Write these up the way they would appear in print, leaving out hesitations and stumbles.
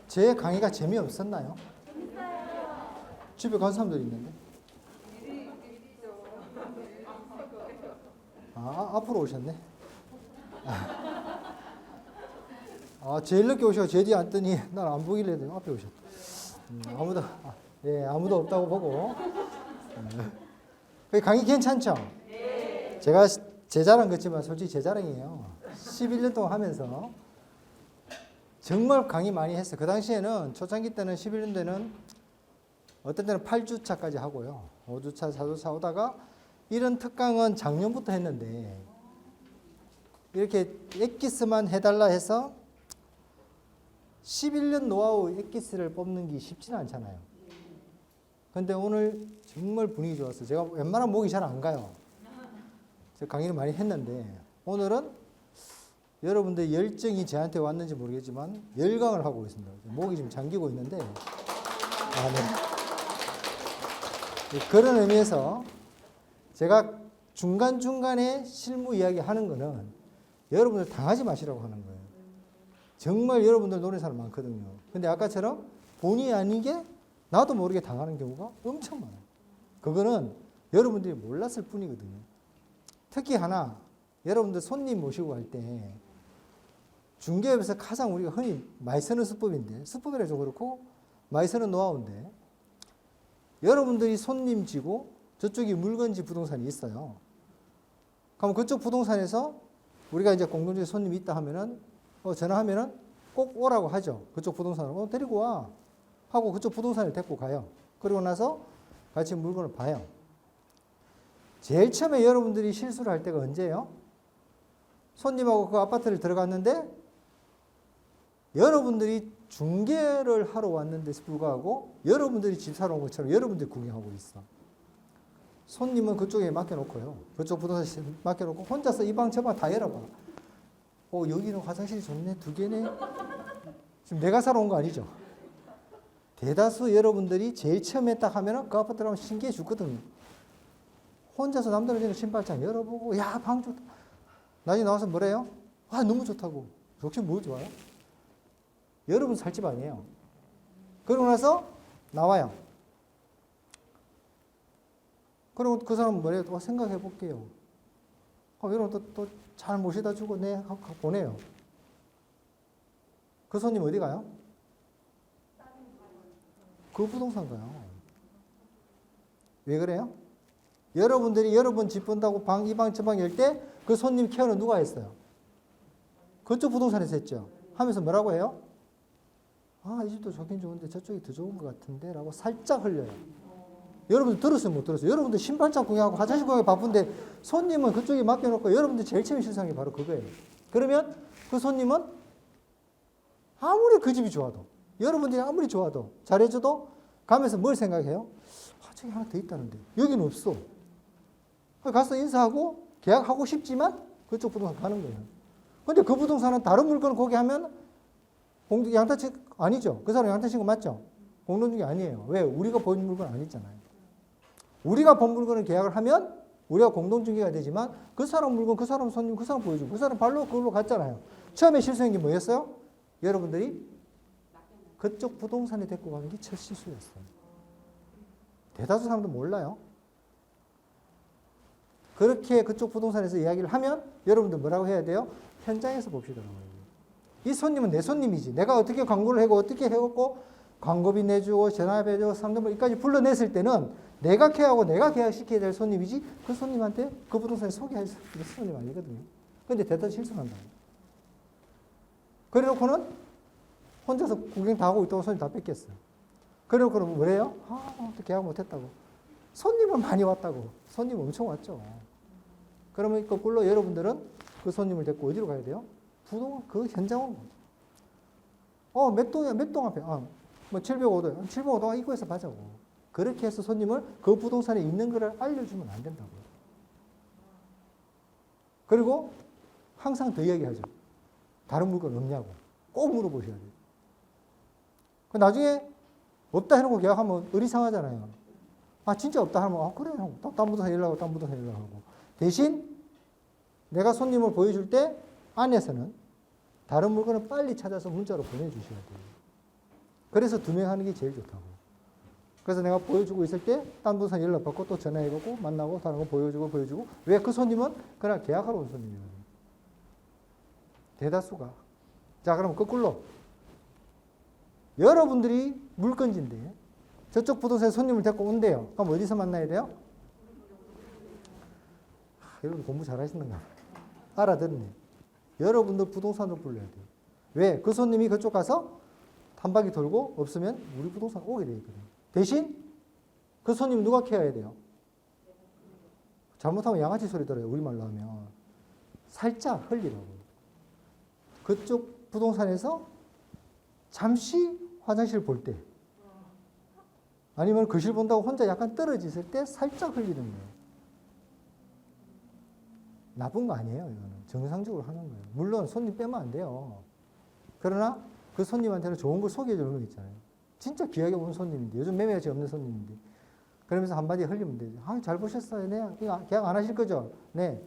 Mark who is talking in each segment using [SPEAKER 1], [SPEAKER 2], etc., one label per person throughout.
[SPEAKER 1] 제 강의가 재미없었나요? 집에 간 사람들이 있는데. 앞으로 오셨네. 제일 늦게 오셔서 제 뒤에 앉더니 난 안 보길래 앞에 오셨다. 아무도 없다고 보고. 강의 괜찮죠? 제가 제 자랑 같지만 솔직히 제 자랑이에요. 11년 동안 하면서 정말 강의 많이 했어요. 그 당시에는 초창기 때는 11년 때는 어떤 때는 8주차까지 하고요. 5주차, 4주차 오다가 이런 특강은 작년부터 했는데 이렇게 엑기스만 해달라 해서 11년 노하우 엑기스를 뽑는 게 쉽지는 않잖아요. 근데 오늘 정말 분위기 좋았어요. 제가 웬만하면 목이 잘 안 가요. 제가 강의를 많이 했는데 오늘은 여러분들 열정이 저한테 왔는지 모르겠지만 열강을 하고 있습니다. 목이 좀 잠기고 있는데 네. 그런 의미에서 제가 중간중간에 실무 이야기 하는 거는 여러분들 당하지 마시라고 하는 거예요. 정말 여러분들 노리는 사람 많거든요. 근데 아까처럼 본의 아니게 나도 모르게 당하는 경우가 엄청 많아요. 그거는 여러분들이 몰랐을 뿐이거든요. 특히 하나, 여러분들 손님 모시고 갈 때 중개업에서 가장 우리가 흔히 많이 쓰는 수법인데, 수법이라 좀 그렇고 많이 쓰는 노하우인데, 여러분들이 손님지고 저쪽이 물건지 부동산이 있어요. 그럼 그쪽 부동산에서 우리가 이제 공동주에 손님이 있다 하면은 전화하면은 꼭 오라고 하죠. 그쪽 부동산으로 데리고 와 하고 그쪽 부동산을 데리고 가요. 그리고 나서 같이 물건을 봐요. 제일 처음에 여러분들이 실수를 할 때가 언제예요? 손님하고 그 아파트를 들어갔는데 여러분들이 중개를 하러 왔는데도 불구하고 여러분들이 집 사러 온 것처럼 여러분들이 구경하고 있어. 손님은 그쪽에 맡겨놓고요. 그쪽 부동산에 맡겨놓고 혼자서 이 방 저 방 다 열어봐. 여기는 화장실이 좋네. 2개네. 지금 내가 사러 온 거 아니죠? 대다수 여러분들이 제일 처음에 딱 하면은 그 아파트 가면 신기해 죽거든요. 혼자서 남들은 지는 신발장 열어보고 야, 방 좋다. 나중에 나와서 뭐래요? 너무 좋다고. 역시 뭘 좋아요? 여러분 살 집 아니에요. 그러고 나서 나와요. 그리고 그 사람은 뭐래요? 또 생각해 볼게요. 여러분 또 잘 모셔다 주고 네 하고 보내요. 그 손님 어디 가요? 그 부동산 가요. 왜 그래요? 여러분들이 여러분 집 본다고 이 방 저 방 열 때 그 손님 케어는 누가 했어요? 그쪽 부동산에서 했죠. 하면서 뭐라고 해요? 이 집도 좋긴 좋은데 저쪽이 더 좋은 것 같은데 라고 살짝 흘려요. 여러분들 들었어요? 못 들었어요? 여러분들 신발장 구경하고 화장실 구경하고 바쁜데 손님은 그쪽에 맡겨놓고 여러분들 제일 처음 실수한 게 바로 그거예요. 그러면 그 손님은 아무리 그 집이 좋아도 여러분들이 아무리 좋아도 잘해줘도 가면서 뭘 생각해요? 저기 하나 더 있다는데 여기는 없어. 가서 인사하고 계약하고 싶지만 그쪽 부동산 가는 거예요. 근데 그 부동산은 다른 물건을 거기 하면 양타치 아니죠. 그 사람 양타친 거 맞죠? 공동중개 아니에요. 왜? 우리가 본 물건 아니잖아요. 우리가 본 물건을 계약을 하면 우리가 공동중개가 되지만 그 사람 물건, 그 사람 손님, 그 사람 보여주고 그 사람 발로 그걸로 갔잖아요. 처음에 실수한 게 뭐였어요? 여러분들이 그쪽 부동산에 데리고 가는 게 첫 실수였어요. 대다수 사람도 몰라요. 그렇게 그쪽 부동산에서 이야기를 하면 여러분들 뭐라고 해야 돼요? 현장에서 봅시다. 이 손님은 내 손님이지. 내가 어떻게 광고를 하고 어떻게 해갖고 광고비 내주고 전화비내주고 상담비까지 불러냈을 때는 내가 케어하고 내가 계약시켜야 될 손님이지 그 손님한테 그 부동산에 소개할 손님 아니거든요. 근데 대단히 실수한다. 그래놓고는 혼자서 구경 다 하고 있다고 손님 다 뺏겼어요. 그래놓고는 뭐래요? 또 계약 못했다고. 손님은 많이 왔다고. 손님 엄청 왔죠. 그러면 거꾸로 여러분들은 그 손님을 데리고 어디로 가야 돼요? 그 현장으로. 몇 동이야? 몇 동 앞에? 705도. 705도 입구에서 봐자고. 그렇게 해서 손님을 그 부동산에 있는 거를 알려주면 안 된다고요. 그리고 항상 더 이야기하죠. 다른 물건 없냐고. 꼭 물어보셔야 돼요. 나중에 없다 해놓고 계약하면 의리상하잖아요. 아 진짜 없다 하면 아 그래 형, 딴 부동산 연락하고 딴 부동산 연락하고. 대신 내가 손님을 보여줄 때 안에서는 다른 물건을 빨리 찾아서 문자로 보내주셔야 돼요. 그래서 2명 하는 게 제일 좋다고. 그래서 내가 보여주고 있을 때 딴 부동산 연락받고 또 전화해보고 만나고 다른 거 보여주고 왜 그 손님은 그냥 계약하러 온 손님이거든요. 대다수가. 자 그럼 거꾸로 여러분들이 물건지인데 저쪽 부동산에 손님을 데리고 온대요. 그럼 어디서 만나야 돼요? 여러분 공부 잘하시는가? 알아듣네. 여러분들 부동산으로 불러야 돼요. 왜? 그 손님이 그쪽 가서 한 바퀴 돌고 없으면 우리 부동산 오게 돼 있거든요. 대신 그 손님 누가 케어해야 돼요? 잘못하면 양아치 소리 들어요. 우리말로 하면. 살짝 흘리라고. 그쪽 부동산에서 잠시 화장실 볼 때 아니면 거실 본다고 혼자 약간 떨어지실 때 살짝 흘리는 거예요. 나쁜 거 아니에요. 이거는 정상적으로 하는 거예요. 물론 손님 빼면 안 돼요. 그러나 그 손님한테는 좋은 걸 소개해 주는 거 있잖아요. 진짜 귀하게 온 손님인데 요즘 매매가 없는 손님인데 그러면서 한마디 흘리면 되죠. 아, 잘 보셨어요. 네. 이거 계약 안 하실 거죠? 네.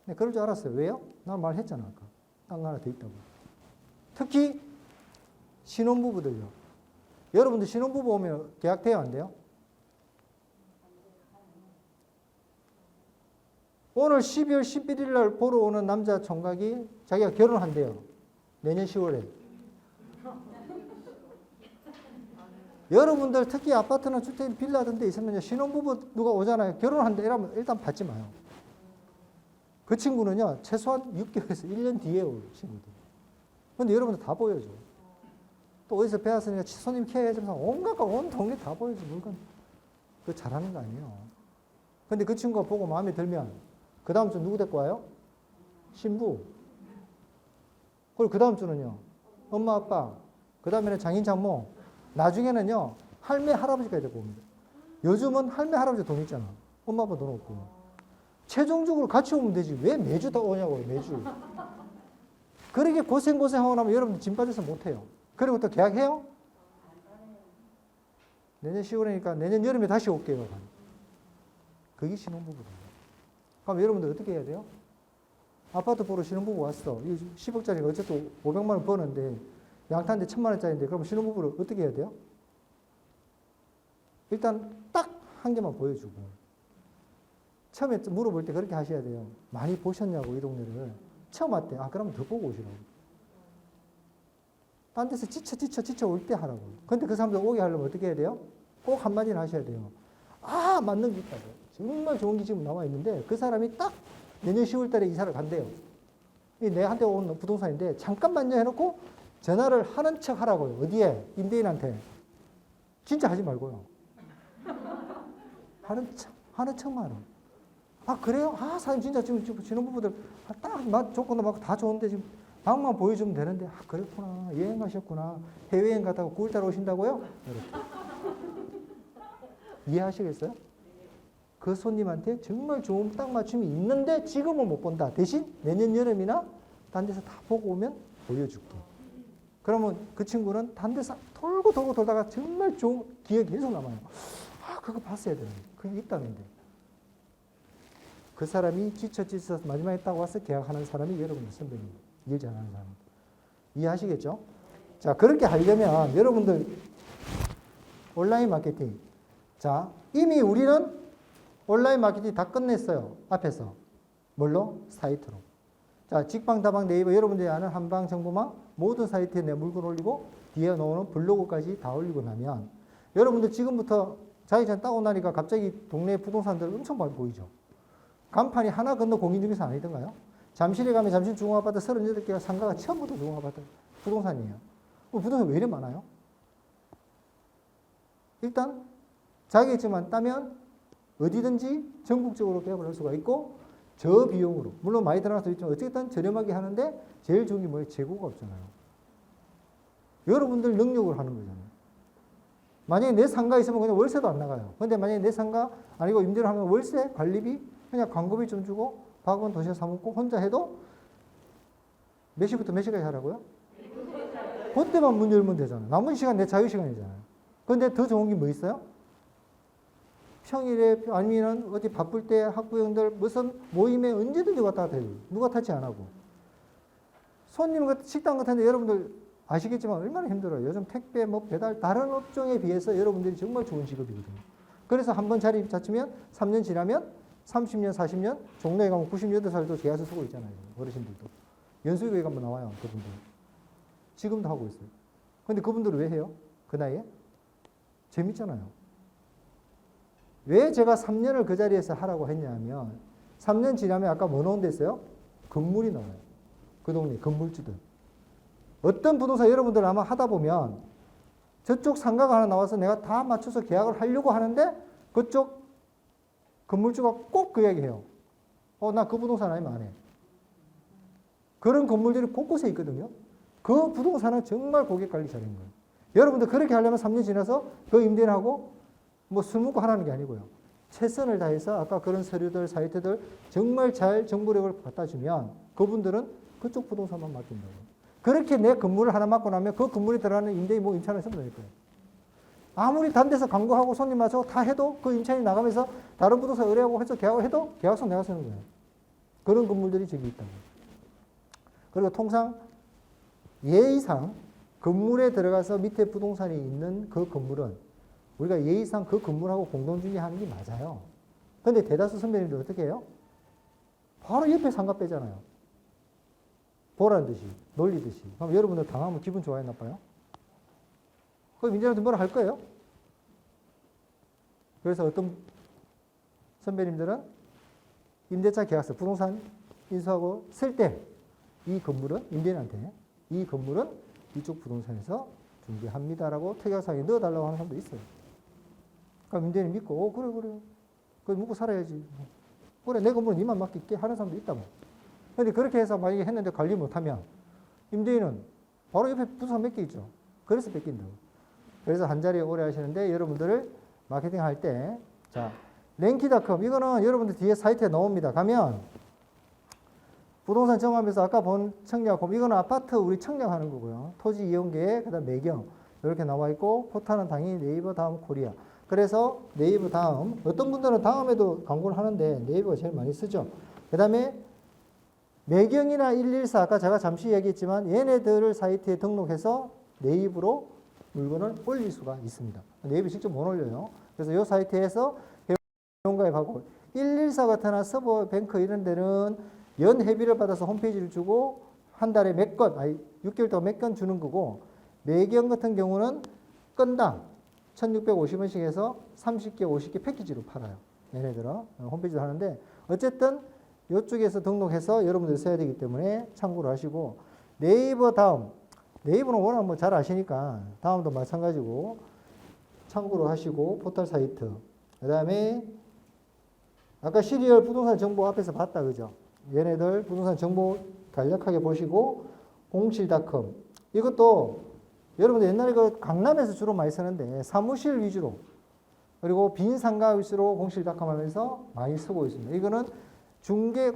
[SPEAKER 1] 네, 그럴 줄 알았어요. 왜요? 난 말했잖아. 아까. 딴 거 하나 더 있다고. 특히 신혼부부들요. 여러분들 신혼부부 오면 계약돼요? 안 돼요? 오늘 12월 11일 날 보러 오는 남자 총각이 자기가 결혼한대요. 내년 10월에. 여러분들 특히 아파트나 주택 빌라 든 데 있으면 신혼부부 누가 오잖아요. 결혼한대 이러면 일단 받지 마요. 그 친구는요. 최소한 6개월에서 1년 뒤에 올 친구들. 근데 여러분들 다 보여줘. 또 어디서 배웠으니까 손님 케어해주면서 온 동네 다 보여줘. 물건. 그거 잘하는 거 아니에요. 근데 그 친구가 보고 마음에 들면 그 다음 주 누구 데리고 와요? 신부. 그리고 그 다음 주는요. 엄마, 아빠. 그 다음에는 장인, 장모. 나중에는요. 할매, 할아버지까지 데리고 옵니다. 요즘은 할매, 할아버지 돈 있잖아. 엄마, 아빠 돈 없고. 최종적으로 같이 오면 되지. 왜 매주 다 오냐고요. 매주. 그렇게 고생하고 나면 여러분들 짐 빠져서 못해요. 그리고 또 계약해요? 내년 10월이니까 내년 여름에 다시 올게요. 그게 신혼부부다. 그럼 여러분들 어떻게 해야 돼요? 아파트 보러 신혼부부 왔어. 10억짜리가 어쨌든 500만 원 버는데 양탄데 1000만 원짜리인데 그럼 신혼부부를 어떻게 해야 돼요? 일단 딱 한 개만 보여주고 처음에 물어볼 때 그렇게 하셔야 돼요. 많이 보셨냐고 이 동네를. 처음 왔대. 아 그러면 더 보고 오시라고. 딴 데서 지쳐 올 때 하라고. 근데 그 사람들 오게 하려면 어떻게 해야 돼요? 꼭 한마디는 하셔야 돼요. 아 맞는 게 있다고. 정말 좋은 게 지금 나와 있는데 그 사람이 딱 내년 10월 달에 이사를 간대요. 내한테 온 부동산인데 잠깐만요 해놓고 전화를 하는 척 하라고요. 어디에? 임대인한테. 진짜 하지 말고요. 하는 척만 하라. 아 그래요? 아 사장님 진짜 지금 신혼부부들 딱 조건도 막 다 좋은데 지금 방만 보여주면 되는데 아 그랬구나. 여행 가셨구나. 해외여행 갔다가 9월달에 오신다고요? 이렇게. 이해하시겠어요? 그 손님한테 정말 좋은 딱 맞춤이 있는데 지금은 못 본다. 대신 내년 여름이나 딴 데서 다 보고 오면 보여줄게. 그러면 그 친구는 딴 데서 돌고 돌다가 정말 좋은 기억이 계속 남아요. 아 그거 봤어야 되는데. 그게 있다는데. 그 사람이 지쳐서 마지막에 딱 와서 계약하는 사람이 여러분의 선배입니다. 일 잘하는 사람. 이해하시겠죠? 자 그렇게 하려면 여러분들 온라인 마케팅. 자 이미 우리는 온라인 마케팅 다 끝냈어요. 앞에서. 뭘로? 사이트로. 자, 직방, 다방, 네이버, 여러분들이 아는 한방, 정보망 모든 사이트에 내 물건 올리고 뒤에 놓는 블로그까지 다 올리고 나면 여러분들 지금부터 자기 전 따고 나니까 갑자기 동네 부동산들 엄청 많이 보이죠. 간판이 하나 건너 공인중개사 아니던가요? 잠실에 가면 잠실 중앙아파트 38개가 상가가 처음부터 중앙아파트 부동산이에요. 부동산 왜 이래 많아요? 일단 자격증만 따면 어디든지 전국적으로 개업을 할 수가 있고 저비용으로 물론 많이 들어갈 수 있지만 어쨌든 저렴하게 하는데 제일 좋은 게 뭐예요? 재고가 없잖아요. 여러분들 능력으로 하는 거잖아요. 만약에 내 상가 있으면 그냥 월세도 안 나가요. 근데 만약에 내 상가 아니고 임대를 하면 월세, 관리비, 그냥 광고비 좀 주고 박원 도시락 사먹고 혼자 해도 몇 시부터 몇 시까지 하라고요? 그때만 문 열면 되잖아요. 남은 시간 내 자유시간이잖아요. 근데 더 좋은 게 뭐 있어요? 평일에 아니면 어디 바쁠 때 학부형들 무슨 모임에 언제든지 왔다 갔다 해요. 누가 타치 안 하고. 손님 같은 식당 같은데 여러분들 아시겠지만 얼마나 힘들어요. 요즘 택배, 뭐 배달 다른 업종에 비해서 여러분들이 정말 좋은 직업이거든요. 그래서 한번 자리 잡히면 3년 지나면 30년, 40년 종로에 가면 98살도 계약서 쓰고 있잖아요. 어르신들도. 연수교회 가면 나와요. 그분들. 지금도 하고 있어요. 근데 그분들은 왜 해요? 그 나이에? 재밌잖아요. 왜 제가 3년을 그 자리에서 하라고 했냐면 3년 지나면 아까 뭐 나온다 했어요? 건물이 나와요. 그 동네 건물주들. 어떤 부동산 여러분들 아마 하다 보면 저쪽 상가가 하나 나와서 내가 다 맞춰서 계약을 하려고 하는데 그쪽 건물주가 꼭 그 얘기해요. 나 그 부동산 아니면 안 해. 그런 건물들이 곳곳에 있거든요. 그 부동산은 정말 고객 관리 잘하는 거예요. 여러분들 그렇게 하려면 3년 지나서 그 임대인하고 뭐 술 먹고 하라는 게 아니고요. 최선을 다해서 아까 그런 서류들, 사이트들 정말 잘 정보력을 갖다 주면 그분들은 그쪽 부동산만 맡긴다고. 그렇게 내 건물을 하나 맡고 나면 그 건물에 들어가는 임대인 뭐 임차인을 전부 낼 거예요. 아무리 단 데서 광고하고 손님 맞춰 다 해도 그 임차인이 나가면서 다른 부동산 의뢰하고 해서 계약을 해도 계약서 내가 쓰는 거예요. 그런 건물들이 저기 있다고. 그리고 통상 예의상 건물에 들어가서 밑에 부동산이 있는 그 건물은 우리가 예의상 그 건물하고 공동중개하는 게 맞아요. 근데 대다수 선배님들 어떻게 해요? 바로 옆에 상가 빼잖아요. 보라는 듯이, 놀리듯이. 그럼 여러분들 당하면 기분 좋아요, 나빠요? 그럼 민재한테 뭐라 할 거예요? 그래서 어떤 선배님들은 임대차 계약서, 부동산 인수하고 쓸 때 이 건물은 임대인한테 이 건물은 이쪽 부동산에서 중개합니다라고 특약사항에 넣어달라고 하는 사람도 있어요. 그럼 임대인이 믿고 그래 그거 묻고 살아야지. 그래 내 건물은 니만 맡길게 하는 사람도 있다고. 그런데 그렇게 해서 만약에 했는데 관리 못하면 임대인은 바로 옆에 부동산 몇 개 있죠. 그래서 뺏긴다고. 그래서 한 자리에 오래 하시는데 여러분들을 마케팅 할 때 자 랭키닷컴 이거는 여러분들 뒤에 사이트에 나옵니다. 가면 부동산 정하면서 아까 본 청약홈 이거는 아파트 우리 청약하는 거고요. 토지 이용계획 그다음 매경 이렇게 나와 있고 포탈은 당연히 네이버 다음 코리아. 그래서 네이버 다음 어떤 분들은 다음에도 광고를 하는데 네이버가 제일 많이 쓰죠. 그다음에 매경이나 114 아까 제가 잠시 얘기했지만 얘네들을 사이트에 등록해서 네이버로 물건을 올릴 수가 있습니다. 네이버 직접 못 올려요. 그래서 이 사이트에서 회원가입하고 114 같은 서버뱅크 이런 데는 연회비를 받아서 홈페이지를 주고 한 달에 몇 건, 6개월 동안 몇 건 주는 거고 매경 같은 경우는 건당 1,650원씩 해서 30개, 50개 패키지로 팔아요. 얘네들은 홈페이지도 하는데 어쨌든 이쪽에서 등록해서 여러분들이 써야 되기 때문에 참고를 하시고 네이버 다음 네이버는 워낙 뭐 잘 아시니까 다음도 마찬가지고 참고로 하시고 포털 사이트 그 다음에 아까 시리얼 부동산 정보 앞에서 봤다 그죠? 얘네들 부동산 정보 간략하게 보시고 07.com 이것도 여러분들 옛날에 그 강남에서 주로 많이 쓰는데 사무실 위주로 그리고 빈 상가 위주로 07.com 하면서 많이 쓰고 있습니다. 이거는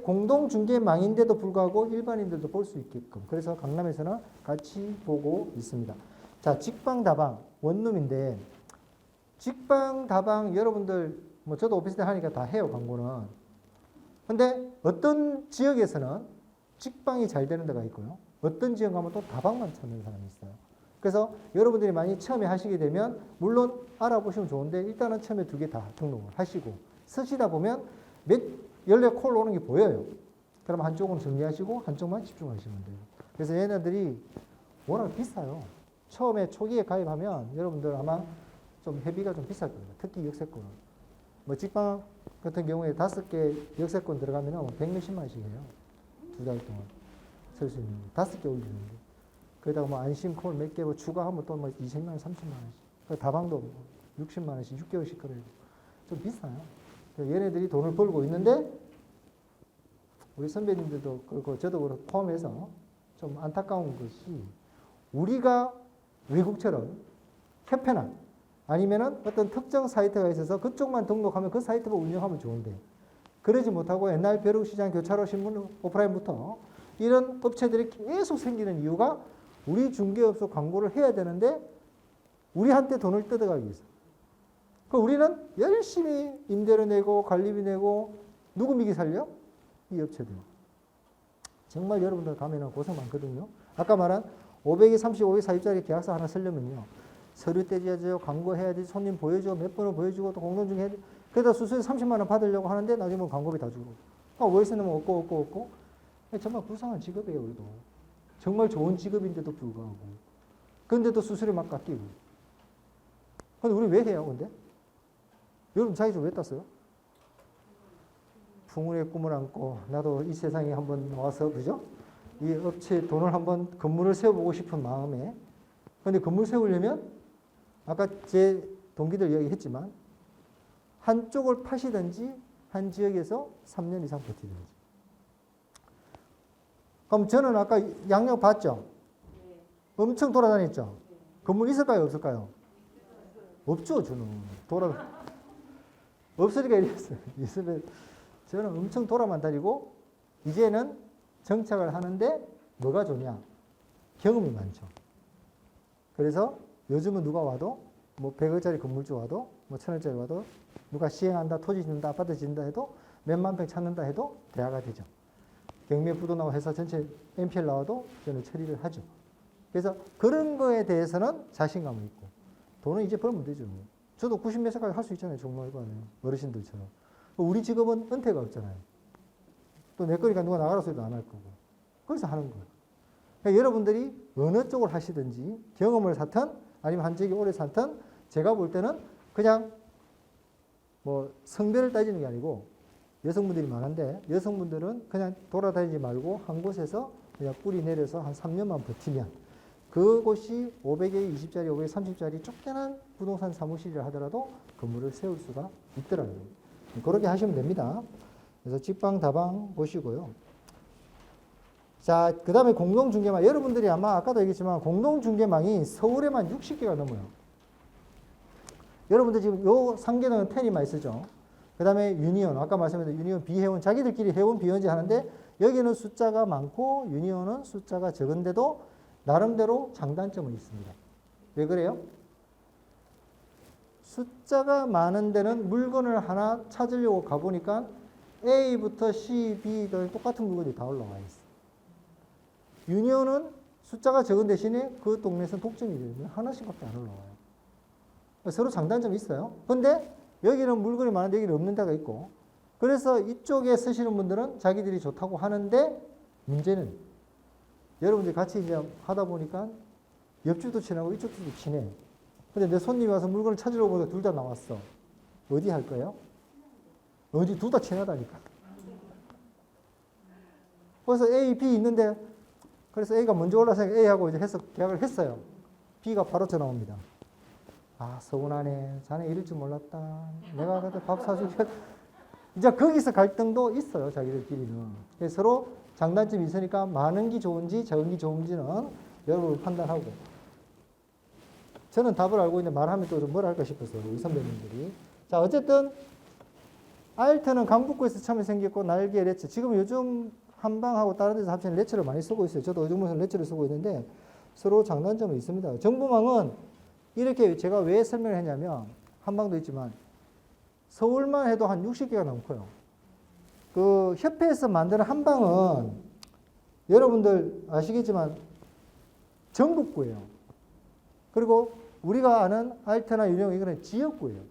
[SPEAKER 1] 공동중개망인데도 불구하고 일반인들도 볼 수 있게끔 그래서 강남에서는 같이 보고 있습니다. 자, 직방다방 원룸인데 직방다방 여러분들 뭐 저도 오피스텔 하니까 다 해요 광고는. 근데 어떤 지역에서는 직방이 잘 되는 데가 있고요. 어떤 지역 가면 또 다방만 찾는 사람이 있어요. 그래서 여러분들이 많이 처음에 하시게 되면 물론 알아보시면 좋은데 일단은 처음에 2개 다 등록을 하시고 쓰시다 보면 연락 콜 오는 게 보여요. 그럼 한쪽은 정리하시고 한쪽만 집중하시면 돼요. 그래서 얘네들이 워낙 비싸요. 처음에 초기에 가입하면 여러분들 아마 좀 회비가 좀 비쌀 거예요. 특히 역세권은. 뭐 직방 같은 경우에 5개 역세권 들어가면 100몇십만 원씩 해요. 2달 동안 쓸 수 있는 거. 5개 올리는데. 거기다가 뭐 안심콜 몇 개 뭐 추가하면 또 뭐 20만 원, 30만 원씩. 다방도 60만 원씩 6개월씩 끌어야 좀 비싸요. 얘네들이 돈을 벌고 있는데 우리 선배님들도 그렇고 저도 그렇고 포함해서 좀 안타까운 것이 우리가 외국처럼 협회나 아니면은 어떤 특정 사이트가 있어서 그쪽만 등록하면 그 사이트만 운영하면 좋은데 그러지 못하고 옛날 벼룩시장, 교차로 신문, 오프라인부터 이런 업체들이 계속 생기는 이유가 우리 중개업소 광고를 해야 되는데 우리한테 돈을 뜯어가기 위해서. 그럼 우리는 열심히 임대료 내고 관리비 내고 누구 미기 살려? 이 업체들. 정말 여러분들 가면은 고생 많거든요. 아까 말한 500에 30, 540짜리 계약서 하나 쓰려면요. 서류 떼줘야죠. 광고해야 지 손님 보여줘. 몇 번을 보여주고 또 공동 중에 해야 돼. 그러다 수수료 30만 원 받으려고 하는데 나중에 보면 광고비 다 주고. 월세 내면 없고. 정말 불쌍한 직업이에요, 우리도. 정말 좋은 직업인데도 불구하고. 그런데도 수수료 막 깎이고. 근데 우리 왜 해요, 근데? 여러분 자기 좀 왜 땄어요? 풍운의 꿈을 안고 나도 이 세상에 한번 와서 그죠? 이 업체에 돈을 한번 건물을 세워보고 싶은 마음에. 근데 건물 세우려면 아까 제 동기들 이야기했지만 한쪽을 파시든지 한 지역에서 3년 이상 버티든지. 그럼 저는 아까 양력 봤죠? 엄청 돌아다녔죠? 건물 있을까요, 없을까요? 없죠, 저는. 없으니까 이랬어요. 있으면 저는 엄청 돌아만 다니고 이제는 정착을 하는데 뭐가 좋냐? 경험이 많죠. 그래서 요즘은 누가 와도 뭐 100억짜리 건물주 와도 뭐 1000억짜리 와도 누가 시행한다, 토지 짓는다, 아파트 짓는다 해도 몇만 평 찾는다 해도 대화가 되죠. 경매 부도 나고 회사 전체 NPL 나와도 저는 처리를 하죠. 그래서 그런 거에 대해서는 자신감이 있고 돈은 이제 벌면 되죠. 저도 90몇 살까지 할 수 있잖아요. 종로일반에 어르신들처럼. 우리 직업은 은퇴가 없잖아요. 또 내 거니까 누가 나가라 소리도 안 할 거고. 그래서 하는 거예요. 그러니까 여러분들이 어느 쪽을 하시든지 경험을 쌓든 아니면 한 지역에 오래 살든 제가 볼 때는 그냥 뭐 성별을 따지는 게 아니고 여성분들이 많은데 여성분들은 그냥 돌아다니지 말고 한 곳에서 그냥 뿌리 내려서 한 3년만 버티면 그곳이 500에 20짜리, 500에 30짜리 쫓겨난 부동산 사무실이라 하더라도 건물을 세울 수가 있더라고요. 그렇게 하시면 됩니다. 그래서 직방, 다방 보시고요. 자, 그 다음에 공동중개망. 여러분들이 아마 아까도 얘기했지만 공동중개망이 서울에만 60개가 넘어요. 여러분들 지금 요 상계동은 테니만 있으죠. 그 다음에 유니온. 아까 말씀드린 유니온 비회원. 자기들끼리 회원 비원제 하는데 여기는 숫자가 많고 유니온은 숫자가 적은데도 나름대로 장단점은 있습니다. 왜 그래요? 숫자가 많은 데는 물건을 하나 찾으려고 가보니까 A부터 C, B 똑같은 물건이 다 올라와 있어요. 유니온은 숫자가 적은 대신에 그 동네에서는 독점이 되면 하나씩밖에 안 올라와요. 서로 장단점이 있어요. 근데 여기는 물건이 많은데 여기는 없는 데가 있고 그래서 이쪽에 쓰시는 분들은 자기들이 좋다고 하는데 문제는 여러분들이 같이 이제 하다 보니까 옆집도 친하고 이쪽도 친해. 근데 내 손님이 와서 물건을 찾으려고 보니까 둘 다 나왔어. 어디 할 거예요? 어디 둘 다 친하다니까. 그래서 A, B 있는데 그래서 A가 먼저 올라서 A하고 이제 해서 계약을 했어요. B가 바로 전화 옵니다. 아, 서운하네. 자네 이럴 줄 몰랐다. 내가 그때 밥 사주겠. 이제 거기서 갈등도 있어요. 자기들끼리는. 그래서 서로 장단점이 있으니까 많은 게 좋은지 적은 게 좋은지는 여러분 판단하고. 저는 답을 알고 있는데 말하면 또 뭘 할까 싶어서 우리 선배님들이. 자, 어쨌든 알트는 강북구에서 처음에 생겼고 날개 레츠. 지금 요즘 한방하고 다른 데서 합치는 레츠를 많이 쓰고 있어요. 저도 요즘은 레츠를 쓰고 있는데 서로 장단점이 있습니다. 정보망은 이렇게 제가 왜 설명을 했냐면 한방도 있지만 서울만 해도 한 60개가 넘고요. 그 협회에서 만드는 한방은 여러분들 아시겠지만 전국구예요. 그리고 우리가 아는 알테나 유령 이거는 지역구예요.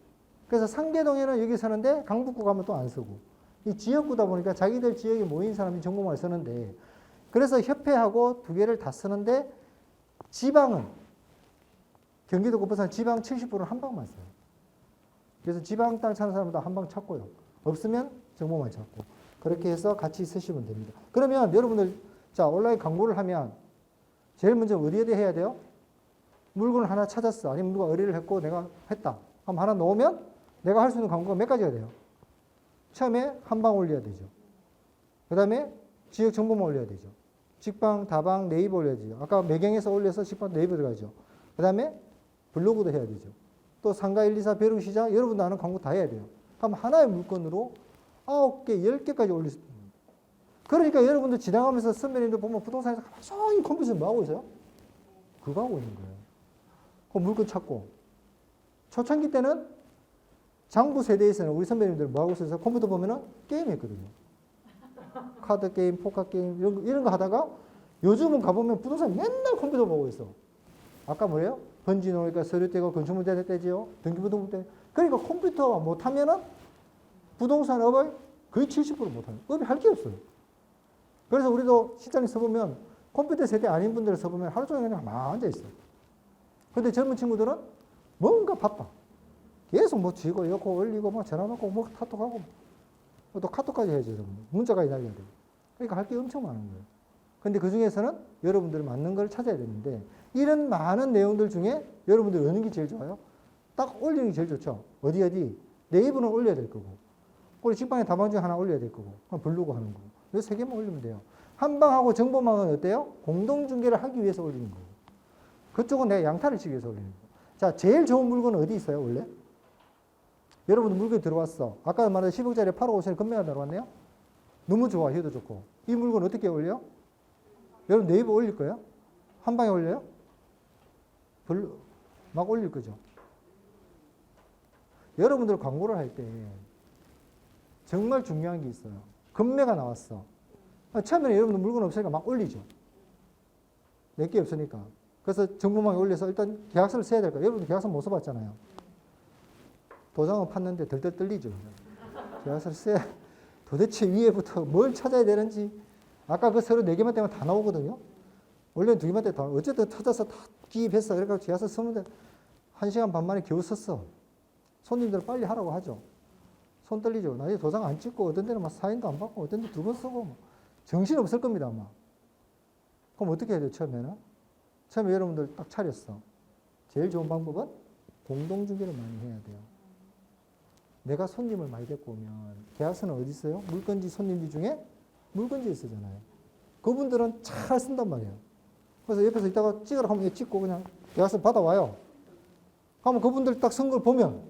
[SPEAKER 1] 그래서 상계동에는 여기 사는데 강북구 가면 또 안 쓰고 이 지역구다 보니까 자기들 지역에 모인 사람이 정보망을 쓰는데 그래서 협회하고 두 개를 다 쓰는데 지방은 경기도 구포산 지방 70%는 한방만 써요. 그래서 지방 땅 찾는 사람도 한방 찾고요. 없으면 정보만 찾고 그렇게 해서 같이 쓰시면 됩니다. 그러면 여러분들 자 온라인 광고를 하면 제일 먼저 어디에 해야 돼요? 물건을 하나 찾았어. 아니면 누가 의뢰를 했고 내가 했다. 그럼 하나 넣으면 내가 할 수 있는 광고가 몇 가지가 돼요? 처음에 한방 올려야 되죠. 그 다음에 지역 정보만 올려야 되죠. 직방, 다방, 네이버 올려야 되죠. 아까 매경에서 올려서 직방, 네이버 들어가죠. 그 다음에 블로그도 해야 되죠. 또 상가 1, 2, 4 벼룩시장 여러분도 아는 광고 다 해야 돼요. 그럼 하나의 물건으로 9개, 10개까지 올릴 수 있습니다. 그러니까 여러분들 지나가면서 선배님들 보면 부동산에서 가만히 컴퓨터에서 뭐 하고 있어요? 그거 하고 있는 거예요. 그 물건 찾고. 초창기 때는 장부 세대에서는 우리 선배님들 뭐 하고 있어서 컴퓨터 보면은 게임 했거든요. 카드 게임, 포커 게임 이런 거 하다가 요즘은 가보면 부동산 맨날 컴퓨터 보고 있어. 아까 뭐예요? 번지 놓으니까 서류 떼고 건축문제 떼지요. 등기부등본 떼. 그러니까 컴퓨터 못하면은 부동산 업을 거의 70% 못하는. 업이 할 게 없어요. 그래서 우리도 시장에 서보면 컴퓨터 세대 아닌 분들 서보면 하루 종일 그냥 막 앉아있어. 근데 젊은 친구들은 뭔가 바빠. 계속 뭐 쥐고 여고 올리고 뭐 전화 놓고 뭐 카톡하고 또 카톡까지 해야죠, 여러분. 문자까지 날려야 돼요. 그러니까 할 게 엄청 많은 거예요. 근데 그 중에서는 여러분들 맞는 걸 찾아야 되는데 이런 많은 내용들 중에 여러분들 어느 게 제일 좋아요? 딱 올리는 게 제일 좋죠. 어디? 네이버는 올려야 될 거고 우리 직방에 다방 중에 하나 올려야 될 거고 블로그 하는 거고 이 세 개만 올리면 돼요. 한방하고 정보망은 어때요? 공동중개를 하기 위해서 올리는 거고 그쪽은 내가 양타를 치기 위해서 올리는 거고 자, 제일 좋은 물건은 어디 있어요, 원래? 여러분들 물건이 들어왔어. 아까 말한 10억짜리 8억 5천에 금매가 들어왔네요? 너무 좋아, 효도 좋고. 이 물건 어떻게 올려? 여러분 네이버 올릴 거예요? 한 방에 올려요? 막 올릴 거죠. 여러분들 광고를 할 때 정말 중요한 게 있어요. 금매가 나왔어. 처음에는 여러분들 물건 없으니까 막 올리죠. 몇 개 없으니까. 그래서 정보망에 올려서 일단 계약서를 써야 될 거예요. 여러분들 계약서 못 써봤잖아요. 도장은 팠는데 덜덜 떨리죠. 계약서를 써야 도대체 위에부터 뭘 찾아야 되는지 아까 그 서류 4개만 떼면 다 나오거든요. 원래는 2개만 떼도 다 어쨌든 찾아서 다 기입했어. 그래서 계약서 쓰는데 1시간 반 만에 겨우 썼어. 손님들 빨리 하라고 하죠. 손 떨리죠. 나중에 도장 안 찍고 어떤 데는 막 사인도 안 받고 어떤 데 2번 쓰고 뭐. 정신 없을 겁니다 아마. 그럼 어떻게 해야 돼요 처음에는? 처음에 여러분들 딱 차렸어. 제일 좋은 방법은 공동중개를 많이 해야 돼요. 내가 손님을 많이 데리고 오면 계약서는 어디 있어요? 물건지 손님지 중에 물건지에 쓰잖아요. 그분들은 잘 쓴단 말이에요. 그래서 옆에서 이따가 찍으라 하면 찍고 그냥 계약서 받아와요. 하면 그분들 딱 쓴 걸 보면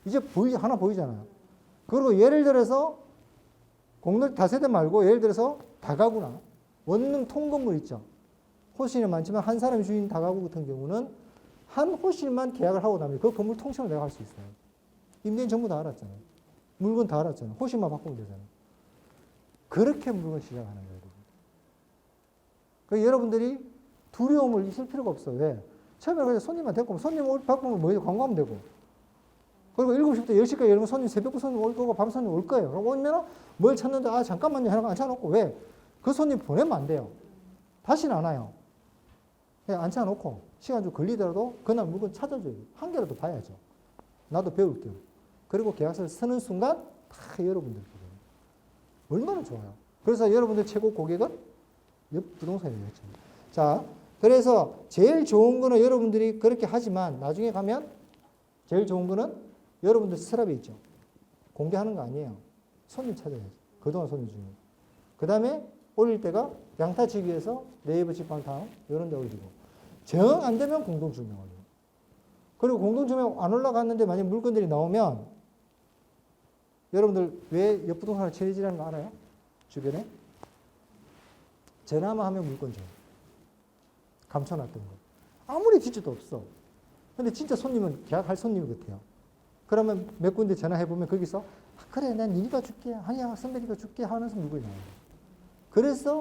[SPEAKER 1] 이제 하나 보이잖아요. 그리고 예를 들어서 공동 다세대 말고 예를 들어서 다가구나 원룸 통건물 있죠. 호실이 많지만 한 사람이 주인 다가구 같은 경우는 한 호실만 계약을 하고 나면 그 건물 통째로 내가 할 수 있어요. 임대인 전부 다 알았잖아요. 물건 다 알았잖아요. 호실만 바꾸면 되잖아요. 그렇게 물건 시작하는 거예요. 그러니까 여러분들이 두려움을 있을 필요가 없어요. 왜? 처음에 그냥 손님만 데리고 오면 손님 바꾸면 뭐예요? 광고하면 되고. 그리고 7시부터 10시까지 이러면 손님 새벽 손님 올 거고 밤 손님 올 거예요. 그럼 오면 뭘 찾는데 아 잠깐만요 하고 앉혀놓고 왜? 그 손님 보내면 안 돼요. 다시는 안 와요. 그냥 앉혀놓고 시간 좀 걸리더라도 그날 물건 찾아줘요. 한 개라도 봐야죠. 나도 배울 겸. 그리고 계약서를 쓰는 순간 다 여러분들 거예요. 얼마나 좋아요. 그래서 여러분들 최고 고객은 부동산이겠죠. 자, 그래서 제일 좋은 거는 여러분들이 그렇게 하지만 나중에 가면 제일 좋은 거는 여러분들 서랍에 있죠. 공개하는 거 아니에요. 손님 찾아야죠. 그동안 손님 중에. 그 다음에 올릴 때가 양타 치기 위해서 네이버 직방타운 이런 데 올리고 정 안 되면 공동주명 올리고 그리고 공동주명 안 올라갔는데 만약 물건들이 나오면 여러분들 왜 옆부동산을 처리지라는 거 알아요? 주변에? 전화만 하면 물건 줘요. 감춰놨던 거. 아무리 뒤져도 없어. 근데 진짜 손님은 계약할 손님 같아요. 그러면 몇 군데 전화해보면 거기서 아, 그래 난 니가 줄게. 아니야 선배니까 줄게 하면서 물건이 나와요. 그래서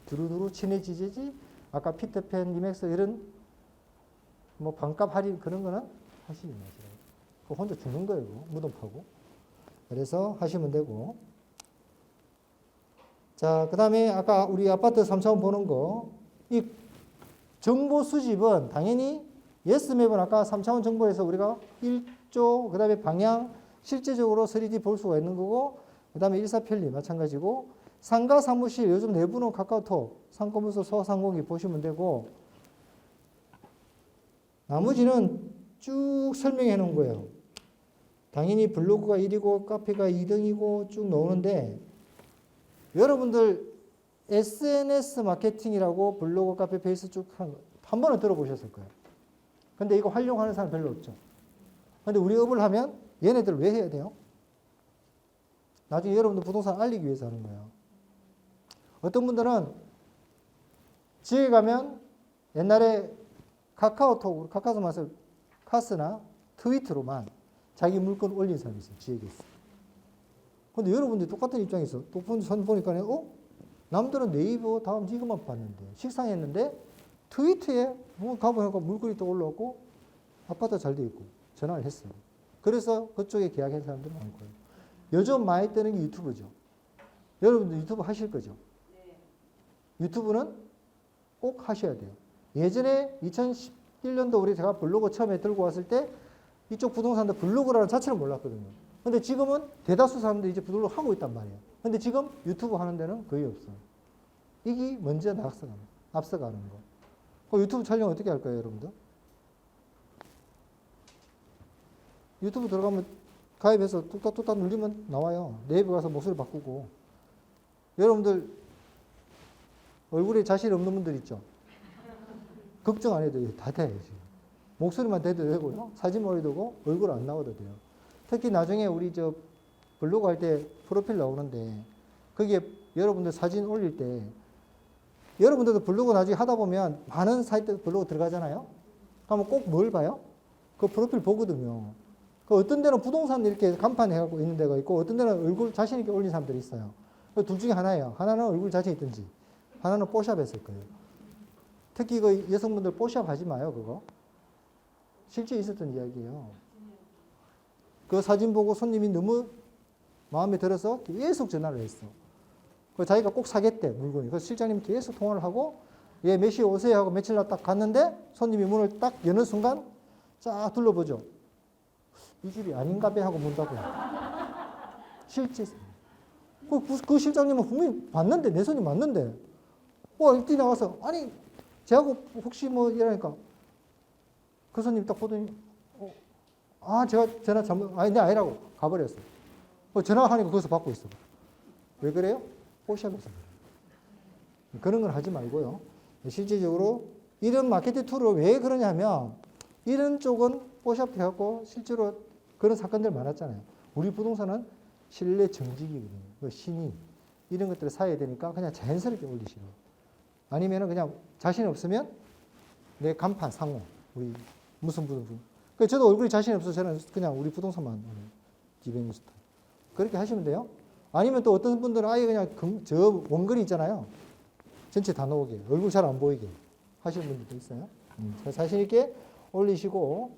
[SPEAKER 1] 두루두루 친해지지 아까 피터팬, 리맥스 이런 뭐 반값 할인 그런 거는 하시지 마세요. 그거 혼자 주는 거예요. 무덤 파고. 그래서 하시면 되고. 자, 그 다음에 아까 우리 아파트 3차원 보는 거. 이 정보 수집은 당연히 예스맵은 아까 3차원 정보에서 우리가 1조, 그 다음에 방향, 실제적으로 3D 볼 수가 있는 거고, 그 다음에 일사편리 마찬가지고, 상가 사무실, 요즘 내부는 카카오톡, 상권문서 소상공인 보시면 되고, 나머지는 쭉 설명해 놓은 거예요. 당연히 블로그가 1위고 카페가 2등이고 쭉 나오는데 여러분들 SNS 마케팅이라고 블로그, 카페, 페이스 쭉 한 번은 들어보셨을 거예요. 근데 이거 활용하는 사람 별로 없죠. 근데 우리 업을 하면 얘네들 왜 해야 돼요? 나중에 여러분들 부동산 알리기 위해서 하는 거예요. 어떤 분들은 지에 가면 옛날에 카카오톡, 카카오톡 카스나 트위터로만 자기 물건 올린 사람이 있어요. 지역에 있어요. 근데 여러분들이 똑같은 입장에서 똑같은 선 보니까 남들은 네이버 다음 이것만 봤는데 식상했는데 트위터에 뭐 가보니까 물건이 또 올라오고 아파트 잘 돼 있고 전화를 했어요. 그래서 그쪽에 계약한 사람들이 많고요. 요즘 많이 뜨는 게 유튜브죠. 여러분들 유튜브 하실 거죠? 유튜브는 꼭 하셔야 돼요. 예전에 2011년도 우리 제가 블로그 처음에 들고 왔을 때 이쪽 부동산도 블로그라는 자체를 몰랐거든요. 근데 지금은 대다수 사람들이 이제 블로그 하고 있단 말이에요. 근데 지금 유튜브 하는 데는 거의 없어요. 이게 먼저 앞서가는 거. 그 유튜브 촬영 어떻게 할까요, 여러분들? 유튜브 들어가면 가입해서 뚝딱뚝딱 눌리면 나와요. 네이버 가서 목소리 바꾸고. 여러분들 얼굴에 자신 없는 분들 있죠? 걱정 안 해도 돼요. 다 돼요, 지금. 목소리만 대도 되고요. 사진만 올려도 되고, 얼굴 안 나와도 돼요. 특히 나중에 우리 블로그 할 때 프로필 나오는데, 거기에 여러분들 사진 올릴 때, 여러분들도 블로그 나중에 하다 보면 많은 사이트 블로그 들어가잖아요? 그러면 꼭 뭘 봐요? 그 프로필 보거든요. 그 어떤 데는 부동산 이렇게 간판 해갖고 있는 데가 있고, 어떤 데는 얼굴 자신있게 올린 사람들이 있어요. 둘 중에 하나예요. 하나는 얼굴 자신 있든지, 하나는 뽀샵 했을 거예요. 특히 그 여성분들 뽀샵 하지 마요, 그거. 실제 있었던 이야기예요. 그 사진 보고 손님이 너무 마음에 들어서 계속 전화를 했어. 그 자기가 꼭 사겠대, 물건이. 그래서 실장님이 계속 통화를 하고, 예, 몇 시에 오세요 하고 며칠 날 딱 갔는데, 손님이 문을 딱 여는 순간, 쫙 둘러보죠. 이 집이 아닌가 봐 하고 문 닫고. 실제. 그 실장님은 분명히 봤는데, 내 손이 맞는데. 일찍 나와서, 아니, 제하고 혹시 뭐 이러니까, 그 손님 딱 보더니, 제가 전화 잘못, 네, 아니라고 가버렸어. 전화하니까 거기서 받고 있어. 왜 그래요? 뽀샵에서 그래요. 그런 걸 하지 말고요. 실질적으로 이런 마케팅 툴을 왜 그러냐면, 이런 쪽은 뽀샵 해갖고 실제로 그런 사건들 많았잖아요. 우리 부동산은 신뢰 정직이거든요. 신이. 이런 것들을 사야 되니까 그냥 자연스럽게 올리시고. 아니면은 그냥 자신 없으면 내 간판 상호. 우리 무슨. 저도 얼굴이 자신 없어서 저는 그냥 우리 부동산만 디베니스트. 그렇게 하시면 돼요. 아니면 또 어떤 분들은 아예 그냥 저 원글이 있잖아요. 전체 다 나오게. 얼굴 잘 안 보이게 하시는 분들도 있어요. 자신 있게 올리시고